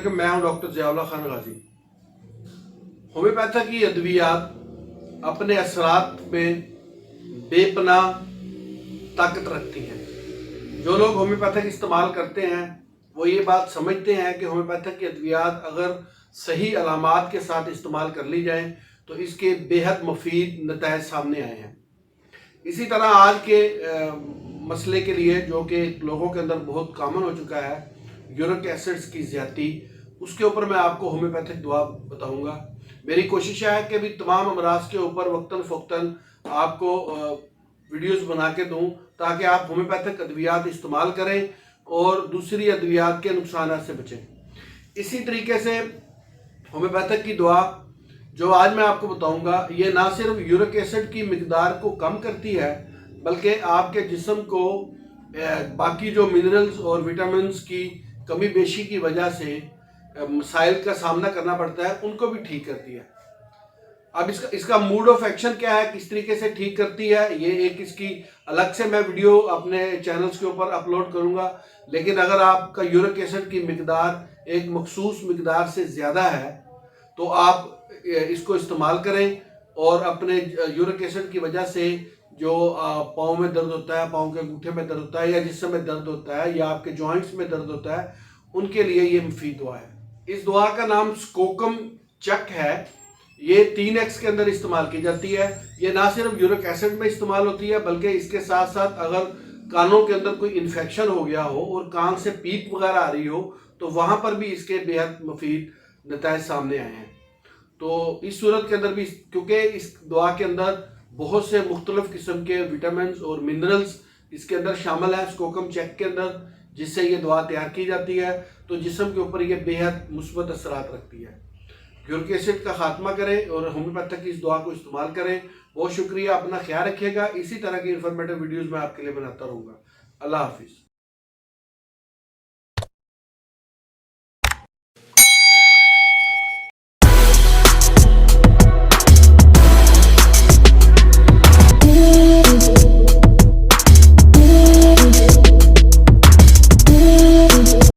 अलैकुम, मैं हूं डॉक्टर ज़ियाउल्लाह खान गाजी। होम्योपैथी की अद्वियात अपने असरात में बेपनाह ताकत रखती हैं। जो लोग होम्योपैथी इस्तेमाल करते हैं वो ये बात समझते हैं कि होम्योपैथी की अद्वियात अगर सही अलामात के साथ इस्तेमाल कर ली जाए तो इसके बेहद मुफीद नताइज सामने आए हैं। इसी तरह आज के मसले के लिए जो कि लोगों के अंदर बहुत कॉमन हो चुका है, यूरिक एसिड्स की ज़्यादती, उसके ऊपर मैं आपको होम्योपैथिक दवा बताऊंगा। मेरी कोशिश है कि भी तमाम अमराज के ऊपर वक्तन फ़ौक्तन आपको वीडियोस बना के दूँ ताकि आप होम्योपैथिक अद्वियात इस्तेमाल करें और दूसरी अद्वियात के नुकसान से बचें। इसी तरीके से होम्योपैथिक की दवा जो आज मैं आपको बताऊंगा, ये ना सिर्फ यूरिक एसिड की मिकदार को कम करती है बल्कि आपके जिस्म को बाकी जो मिनरल्स और विटामिन्स की कमी बेशी की वजह से मसाइल का सामना करना पड़ता है, उनको भी ठीक करती है। अब इसका मोड ऑफ एक्शन क्या है, किस तरीके से ठीक करती है, ये एक इसकी अलग से मैं वीडियो अपने चैनल्स के ऊपर अपलोड करूंगा। लेकिन अगर आपका यूरिक एसिड की मिकदार एक मखसूस मिकदार से ज़्यादा है तो आप इसको इस्तेमाल करें और अपने यूरिक एसिड की वजह से जो पाँव में दर्द होता है, पाँव के अंगूठे में दर्द होता है या जिस्म में दर्द होता है या आपके जॉइंट्स में दर्द होता है, उनके लिए ये मुफीद दुआ है। इस दुआ का नाम स्कोकम चक है। ये 3x के अंदर इस्तेमाल की जाती है। ये ना सिर्फ यूरिक एसिड में इस्तेमाल होती है बल्कि इसके साथ साथ अगर कानों के अंदर कोई इन्फेक्शन हो गया हो और कान से पीप वगैरह आ रही हो तो वहाँ पर भी इसके बेहद मुफीद नताइज सामने आए हैं। तो इस सूरत के अंदर भी, क्योंकि इस दवा के अंदर बहुत से मुख्तलिफ किस्म के विटामिन और मिनरल्स इसके अंदर शामिल है स्कोकम चेक के अंदर, जिससे ये दवा तैयार की जाती है, तो जिस्म के ऊपर ये बेहद मुस्बत असरात रखती है। यूरिक एसिड का खात्मा करें और होम्योपैथी की इस दवा को इस्तेमाल करें। बहुत शुक्रिया, अपना ख्याल रखिएगा। इसी तरह की इंफॉर्मेटिव वीडियोज़ मैं आपके लिए बनाता रहूँगा। अल्लाह हाफिज़।